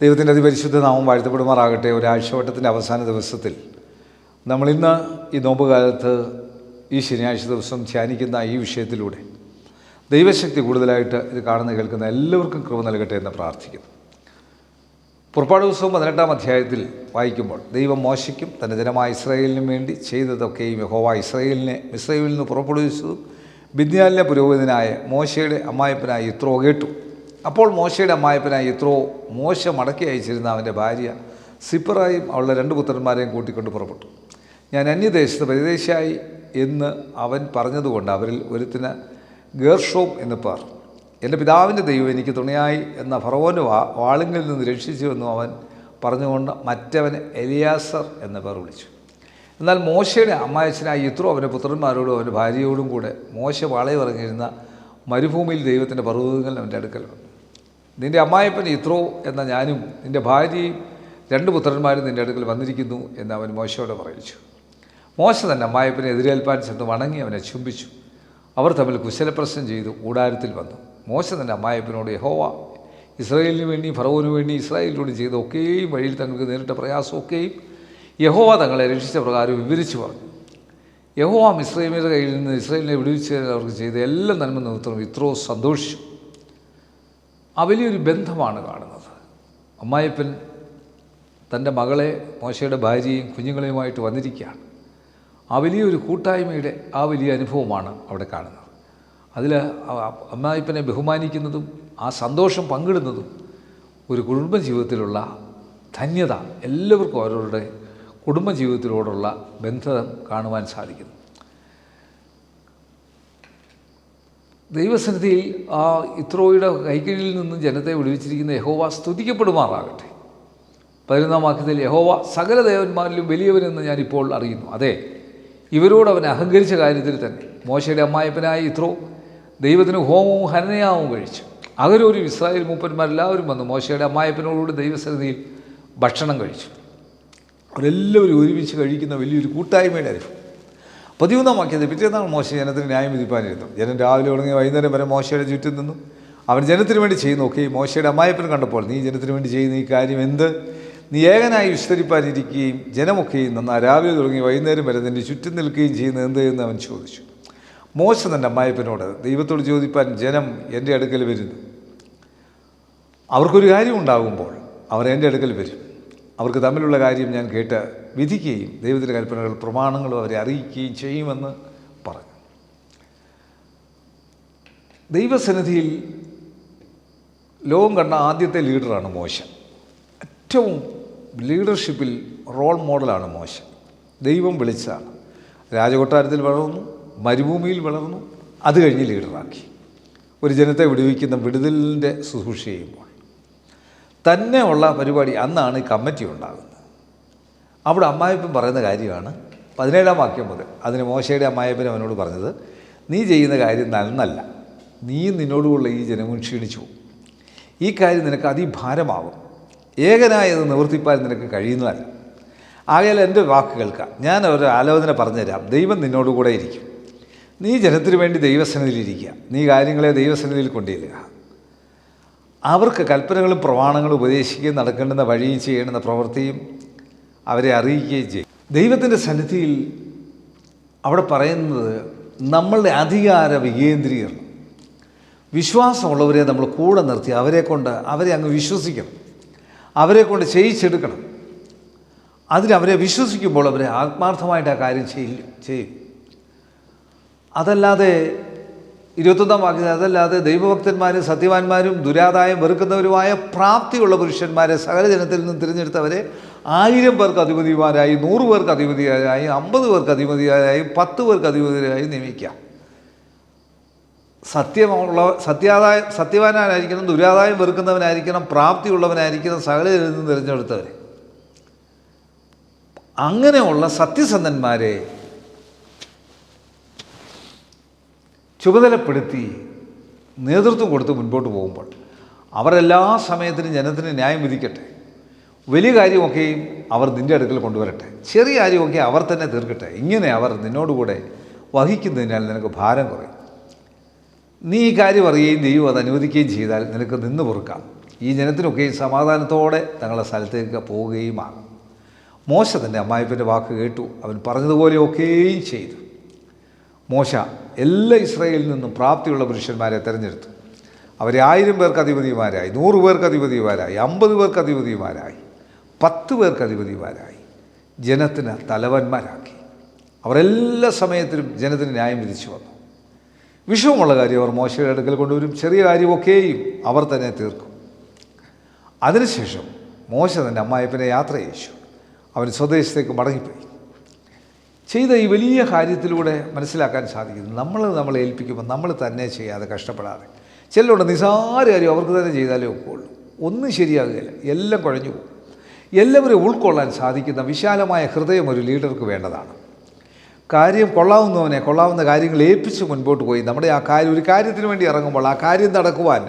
ദൈവത്തിൻ്റെ അതിപരിശുദ്ധ നാമം വാഴ്ത്തപ്പെടുമാറാകട്ടെ. ഒരാഴ്ചവട്ടത്തിൻ്റെ അവസാന ദിവസത്തിൽ നമ്മളിന്ന് ഈ നോമ്പുകാലത്ത് ഈ ശനിയാഴ്ച ദിവസം ധ്യാനിക്കുന്ന ഈ വിഷയത്തിലൂടെ ദൈവശക്തി കൂടുതലായിട്ട് ഇത് കാണുന്ന കേൾക്കുന്ന എല്ലാവർക്കും കൃപ നൽകട്ടെ എന്ന് പ്രാർത്ഥിക്കുന്നു. പുറപ്പാട് പുസ്തകം 18-ാം അധ്യായത്തിൽ വായിക്കുമ്പോൾ ദൈവം മോശയ്ക്കും തൻ്റെ ജനമായ ഇസ്രായേലിനും വേണ്ടി ചെയ്തതൊക്കെയും യഹോവ ഇസ്രായേലിനെ മിസ്രയീമിൽ നിന്ന് പുറപ്പെടുവിച്ചതും മിദ്യാനിലെ പുരോഹിതനായ മോശയുടെ അമ്മായപ്പനായ യിത്രോ കേട്ടു. അപ്പോൾ മോശയുടെ അമ്മായപ്പനായ യിത്രോ മോശ മടക്കി അയച്ചിരുന്ന അവൻ്റെ ഭാര്യ സിപ്പറായും അവളുടെ 2 പുത്രന്മാരെയും കൂട്ടിക്കൊണ്ട് പുറപ്പെട്ടു. ഞാൻ അന്യദേശത്ത് പരിദേശിയായി എന്ന് അവൻ പറഞ്ഞതുകൊണ്ട് അവരിൽ ഒരുത്തിന് ഗേർഷോം എന്ന് പേർ. എൻ്റെ പിതാവിൻ്റെ ദൈവം എനിക്ക് തുണയായി എന്ന ഫറവോൻ്റെ വാളിങ്ങിൽ നിന്ന് രക്ഷിച്ചുവെന്നും അവൻ പറഞ്ഞുകൊണ്ട് മറ്റവന് എലിയാസർ എന്ന പേർ വിളിച്ചു. എന്നാൽ മോശയുടെ അമ്മായച്ചനായ യിത്രോ അവൻ്റെ പുത്രന്മാരോടും അവൻ്റെ ഭാര്യയോടും കൂടെ മോശ പാളയം ഇറങ്ങിയിരുന്ന മരുഭൂമിയിൽ ദൈവത്തിൻ്റെ പർവ്വതങ്ങൾ അവൻ്റെ അടുക്കൽ വന്നു. നിൻ്റെ അമ്മായപ്പൻ യിത്രോ എന്ന ഞാനും നിൻ്റെ ഭാര്യയും 2 പുത്രന്മാരും നിൻ്റെ അടുക്കൽ വന്നിരിക്കുന്നു എന്ന് അവൻ മോശയോട് പറയിച്ചു. മോശ തന്നെ അമ്മായപ്പനെ എതിരേൽപ്പാൻ ചെന്ന് വണങ്ങി അവനെ ചുംബിച്ചു. അവർ തമ്മിൽ കുശലപ്രശ്നം ചെയ്തു കൂടാരത്തിൽ വന്നു. മോശ തന്നെ അമ്മായപ്പനോട് യഹോവ ഇസ്രായേലിന് വേണ്ടി ഫറവോന് വേണ്ടി ഇസ്രായേലിനോട് ചെയ്ത ഒക്കെയും വഴിയിൽ തങ്ങൾക്ക് നേരിട്ട പ്രയാസമൊക്കെയും യഹോവ തങ്ങളെ രക്ഷിച്ച പ്രകാരം വിവരിച്ചു പറഞ്ഞു. യഹോവ മിസ്രയീമ്യരുടെ കയ്യിൽ നിന്ന് ഇസ്രായേലിനെ വിടുവിച്ച് അവർക്ക് ചെയ്ത എല്ലാ നന്മ നിമിത്തം യിത്രോ സന്തോഷിച്ചു. ആ വലിയൊരു ബന്ധമാണ് കാണുന്നത്. അമ്മായപ്പൻ തൻ്റെ മകളെ മോശയുടെ ഭാര്യയും കുഞ്ഞുങ്ങളെയുമായിട്ട് വന്നിരിക്കുകയാണ്. ആ വലിയൊരു കൂട്ടായ്മയുടെ ആ വലിയ അനുഭവമാണ് അവിടെ കാണുന്നത്. അതിൽ അമ്മായപ്പനെ ബഹുമാനിക്കുന്നതും ആ സന്തോഷം പങ്കിടുന്നതും ഒരു കുടുംബജീവിതത്തിലുള്ള ധന്യത, എല്ലാവർക്കും അവരവരുടെ കുടുംബജീവിതത്തിലോടുള്ള ബന്ധം കാണുവാൻ സാധിക്കുന്നു. ദൈവസന്നിധിയിൽ ആ യിത്രോയുടെ കൈക്കീഴിൽ നിന്നും ജനത്തെ വിടുവിച്ചിരിക്കുന്ന യഹോവ സ്തുതിക്കപ്പെടുമാറാകട്ടെ. 11-ാം വാക്യത്തിൽ യഹോവ സകല ദേവന്മാരിലും വലിയവനെന്ന് ഞാനിപ്പോൾ അറിയുന്നു. അതെ, ഇവരോട് അവൻ അഹങ്കരിച്ച കാര്യത്തിൽ തന്നെ മോശയുടെ അമ്മായപ്പനായ യിത്രോ ദൈവത്തിന് ഹോമവും ഹനനയാവും കഴിച്ചു. അകരൂരും ഇസ്രായേൽ മൂപ്പന്മാരെല്ലാവരും വന്ന് മോശയുടെ അമ്മായപ്പനോടുകൂടി ദൈവസന്നിധിയിൽ ഭക്ഷണം കഴിച്ചു. അവരെല്ലാവരും ഒരുമിച്ച് കഴിക്കുന്ന വലിയൊരു കൂട്ടായ്മയുടെ അനുഭവം. 13-ാം വാക്യത്തിൽ പിറ്റേന്നാൾ മോശ ജനത്തിന് ന്യായം വിധിപ്പാനിരുന്നു. ജനം രാവിലെ തുടങ്ങി വൈകുന്നേരം വരെ മോശയുടെ ചുറ്റും നിന്നു. അവൻ ജനത്തിന് വേണ്ടി ചെയ്യുന്നു. ഓക്കെ, മോശയുടെ അമ്മായപ്പൻ കണ്ടപ്പോൾ നീ ജനത്തിന് വേണ്ടി ചെയ്യുന്ന ഈ കാര്യം എന്ത്? നീ ഏകനായി വിസ്തരിപ്പാനിരിക്കുകയും ജനമൊക്കെയും നന്നാ രാവിലെ തുടങ്ങി വൈകുന്നേരം വരെ നിൻ്റെ ചുറ്റും നിൽക്കുകയും ചെയ്യുന്നത് എന്ത് എന്ന് അവൻ ചോദിച്ചു. മോശ തൻ്റെ അമ്മായപ്പനോട് ദൈവത്തോട് ചോദിപ്പാൻ ജനം എൻ്റെ അടുക്കൽ വരുന്നു. അവർക്കൊരു കാര്യം ഉണ്ടാകുമ്പോൾ അവർ എൻ്റെ അടുക്കൽ വരും. അവർക്ക് തമ്മിലുള്ള കാര്യം ഞാൻ കേട്ട് വിധിക്കുകയും ദൈവത്തിൻ്റെ കൽപ്പനകൾ പ്രമാണങ്ങളും അവരെ അറിയിക്കുകയും ചെയ്യുമെന്ന് പറഞ്ഞു. ദൈവസന്നിധിയിൽ ലോകം കണ്ട ആദ്യത്തെ ലീഡറാണ് മോശ. ഏറ്റവും ലീഡർഷിപ്പിൽ റോൾ മോഡലാണ് മോശ. ദൈവം വിളിച്ചതാണ്. രാജകൊട്ടാരത്തിൽ വളർന്നു, മരുഭൂമിയിൽ വളർന്നു, അത് കഴിഞ്ഞ് ലീഡറാക്കി. ഒരു ജനത്തെ വിടുവിക്കുന്ന വിടുതലിൻ്റെ ശുശ്രൂഷ ചെയ്യുമ്പോൾ തന്നെ ഉള്ള പരിപാടി അന്നാണ് ഈ കമ്മിറ്റി ഉണ്ടാകുന്നത്. അവിടെ അമ്മായപ്പൻ പറയുന്ന കാര്യമാണ് 17-ാം വാക്യം മുതൽ. അതിന് മോശയുടെ അമ്മായപ്പൻ അവനോട് പറഞ്ഞത്, നീ ചെയ്യുന്ന കാര്യം നന്നല്ല, നീ നിന്നോടുള്ള ഈ ജനവും ക്ഷീണിച്ചു പോകും. ഈ കാര്യം നിനക്ക് അതിഭാരമാകും, ഏകനായത് നിവർത്തിപ്പാൻ നിനക്ക് കഴിയുന്നതല്ല. ആകയാൽ എൻ്റെ വാക്ക് കേൾക്കാം, ഞാൻ ഒരു ആലോചന പറഞ്ഞുതരാം. ദൈവം നിന്നോടുകൂടെ ഇരിക്കും. നീ ജനത്തിന് വേണ്ടി ദൈവസന്നിധിയിലിരിക്കുക. നീ കാര്യങ്ങളെ ദൈവസന്നിധിയിൽ കൊണ്ടുചെല്ലുക. അവർക്ക് കൽപ്പനകളും പ്രമാണങ്ങളും ഉപദേശിക്കുകയും നടക്കേണ്ടുന്ന വഴിയും ചെയ്യേണ്ടുന്ന പ്രവൃത്തിയും അവരെ അറിയിക്കുകയും ചെയ്യും. ദൈവത്തിൻ്റെ സന്നിധിയിൽ അവിടെ പറയുന്നത് നമ്മളുടെ അധികാര വികേന്ദ്രീകരണം. വിശ്വാസമുള്ളവരെ നമ്മൾ കൂടെ നിർത്തി അവരെ അങ്ങ് വിശ്വസിക്കണം, അവരെ കൊണ്ട് ചെയ്യിച്ചെടുക്കണം. അവരെ വിശ്വസിക്കുമ്പോൾ അവരെ ആത്മാർത്ഥമായിട്ട് ആ കാര്യം ചെയ്യും. അതല്ലാതെ 21-ാം വാക്യത്തിൽ അതല്ലാതെ ദൈവഭക്തന്മാരും സത്യവാന്മാരും ദുരാദായം വെറുക്കുന്നവരുമായ പ്രാപ്തിയുള്ള പുരുഷന്മാരെ സകല ജനത്തിൽ നിന്നും തിരഞ്ഞെടുത്തവരെ 1000 പേർക്ക് അധിപതിമാരായി, 100 പേർക്ക് അധിപതിയായി, 50 പേർക്ക് അധിപതിയായി, 10 പേർക്ക് അധിപതിയായി നിയമിക്കാം. സത്യവാനായിരിക്കണം, ദുരാദായം വെറുക്കുന്നവനായിരിക്കണം, പ്രാപ്തിയുള്ളവനായിരിക്കണം, സകല ജനത്തിൽ നിന്നും തിരഞ്ഞെടുത്തവരെ. അങ്ങനെയുള്ള സത്യസന്ധന്മാരെ ചുമതലപ്പെടുത്തി നേതൃത്വം കൊടുത്ത് മുൻപോട്ട് പോകുമ്പോൾ അവരെല്ലാ സമയത്തിനും ജനത്തിന് ന്യായം വിധിക്കട്ടെ. വലിയ കാര്യമൊക്കെയും അവർ നിൻ്റെ അടുക്കൽ കൊണ്ടുവരട്ടെ, ചെറിയ കാര്യമൊക്കെ അവർ തന്നെ തീർക്കട്ടെ. ഇങ്ങനെ അവർ നിന്നോടുകൂടെ വഹിക്കുന്നതിനാൽ നിനക്ക് ഭാരം കുറയും. നീ ഈ കാര്യം അറിയുകയും ദൈവം അത് അനുവദിക്കുകയും ചെയ്താൽ നിനക്ക് നിന്ന് പൊറുക്കാം. ഈ ജനത്തിനൊക്കെയും സമാധാനത്തോടെ തങ്ങളുടെ സ്ഥലത്തേക്ക് പോവുകയുമാണ്. മോശ തൻ്റെ അമ്മായിപ്പൻ്റെ വാക്ക് കേട്ടു. അവൻ പറഞ്ഞതുപോലെയൊക്കെയും ചെയ്തു. മോശ എല്ലാ ഇസ്രായേലിൽ നിന്നും പ്രാപ്തിയുള്ള പുരുഷന്മാരെ തിരഞ്ഞെടുത്തു. അവരെ 1000 പേർക്ക് അധിപതിമാരായി, 100 പേർക്ക് അധിപതിമാരായി, 50 പേർക്ക് അധിപതിമാരായി, 10 പേർക്ക് അധിപതിമാരായി, ജനത്തിന് തലവന്മാരാക്കി. അവർ എല്ലാ സമയത്തിലും ജനത്തിന് ന്യായം വിധിച്ചു വന്നു. വിഷമമുള്ള കാര്യം അവർ മോശയുടെ അടുക്കൽ കൊണ്ടുവരും, ചെറിയ കാര്യമൊക്കെയും അവർ തന്നെ തീർക്കും. അതിനുശേഷം മോശ തൻ്റെ അമ്മായിപ്പനെ യാത്ര അയച്ചു. അവൻ സ്വദേശത്തേക്ക് മടങ്ങിപ്പോയി. ചെയ്ത ഈ വലിയ കാര്യത്തിലൂടെ മനസ്സിലാക്കാൻ സാധിക്കുന്നു, നമ്മളെ ഏൽപ്പിക്കുമ്പോൾ നമ്മൾ തന്നെ ചെയ്യാതെ കഷ്ടപ്പെടാതെ. ചിലരുണ്ട് നിസാര കാര്യം അവർക്ക് തന്നെ ചെയ്താലേ ഒക്കുള്ളൂ, ഒന്നും ശരിയാകുകയില്ല, എല്ലാം കുഴഞ്ഞു പോകും. എല്ലാവരും ഉൾക്കൊള്ളാൻ സാധിക്കുന്ന വിശാലമായ ഹൃദയം ഒരു ലീഡർക്ക് വേണ്ടതാണ്. കാര്യം കൊള്ളാവുന്ന കാര്യങ്ങൾ ഏൽപ്പിച്ച് മുൻപോട്ട് പോയി നമ്മുടെ ഒരു കാര്യത്തിന് വേണ്ടി ഇറങ്ങുമ്പോൾ ആ കാര്യം നടക്കുവാൻ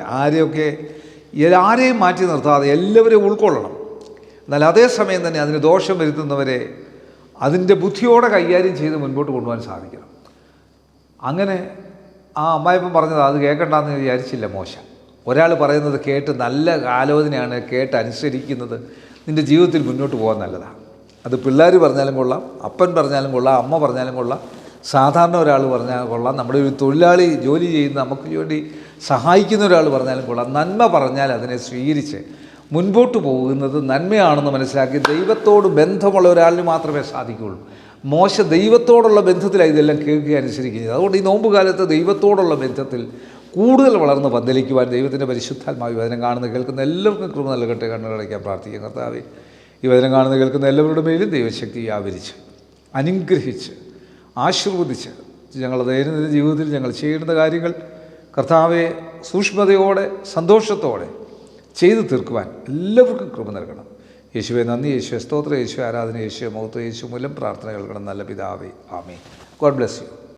ആരെയും മാറ്റി നിർത്താതെ എല്ലാവരെയും ഉൾക്കൊള്ളണം. എന്നാൽ അതേസമയം തന്നെ അതിന് ദോഷം വരുത്തുന്നവരെ അതിൻ്റെ ബുദ്ധിയോടെ കൈകാര്യം ചെയ്ത് മുൻപോട്ട് കൊണ്ടുപോകാൻ സാധിക്കണം. അങ്ങനെ ആ അമ്മായിപ്പം പറഞ്ഞത് അത് കേൾക്കണ്ടെന്ന് വിചാരിച്ചില്ല മോശ. ഒരാൾ പറയുന്നത് കേട്ട് നല്ല ആലോചനയാണ് കേട്ട് അനുസരിക്കുന്നത് നിൻ്റെ ജീവിതത്തിൽ മുന്നോട്ട് പോകാൻ നല്ലതാണ്. അത് പിള്ളേർ പറഞ്ഞാലും കൊള്ളാം, അപ്പൻ പറഞ്ഞാലും കൊള്ളാം, അമ്മ പറഞ്ഞാലും കൊള്ളാം, സാധാരണ ഒരാൾ പറഞ്ഞാലും കൊള്ളാം, നമ്മുടെ ഒരു തൊഴിലാളി ജോലി ചെയ്യുന്ന നമുക്ക് വേണ്ടി സഹായിക്കുന്ന ഒരാൾ പറഞ്ഞാലും കൊള്ളാം. നന്മ പറഞ്ഞാൽ അതിനെ സ്വീകരിച്ച് മുൻപോട്ട് പോകുന്നത് നന്മയാണെന്ന് മനസ്സിലാക്കി ദൈവത്തോട് ബന്ധമുള്ള ഒരാളിന് മാത്രമേ സാധിക്കുകയുള്ളൂ. മോശ ദൈവത്തോടുള്ള ബന്ധത്തിലാണ് ഇതെല്ലാം കേൾക്കുക അനുസരിക്കുന്നത്. അതുകൊണ്ട് ഈ നോമ്പ് കാലത്ത് ദൈവത്തോടുള്ള ബന്ധത്തിൽ കൂടുതൽ വളർന്ന് പന്തലിക്കുവാൻ ദൈവത്തിൻ്റെ പരിശുദ്ധാത്മാവ് വചനം കാണുന്ന കേൾക്കുന്ന എല്ലാവർക്കും കൃപ നൽകട്ടെ. കണ്ണുകളടയ്ക്കാൻ പ്രാർത്ഥിക്കാം. കർത്താവേ, ഈ വചനം കാണുന്ന കേൾക്കുന്ന എല്ലാവരുടെ മേലും ദൈവശക്തി വ്യാപരിച്ച് അനുഗ്രഹിച്ച് ആശീർവദിച്ച് ഞങ്ങളുടെ ദൈനംദിന ജീവിതത്തിൽ ഞങ്ങൾ ചെയ്യുന്ന കാര്യങ്ങൾ കർത്താവെ സൂക്ഷ്മതയോടെ സന്തോഷത്തോടെ ചെയ്തു തീർക്കുവാൻ എല്ലാവർക്കും കൃപ നൽകണം. യേശുവെ നന്ദി, യേശുവെ സ്തോത്രം, യേശു ആരാധന, യേശുവെ മഹത്വം, യേശു മൂലം പ്രാർത്ഥന കേൾക്കണം. നല്ല പിതാവേ, ആമേൻ. God bless you.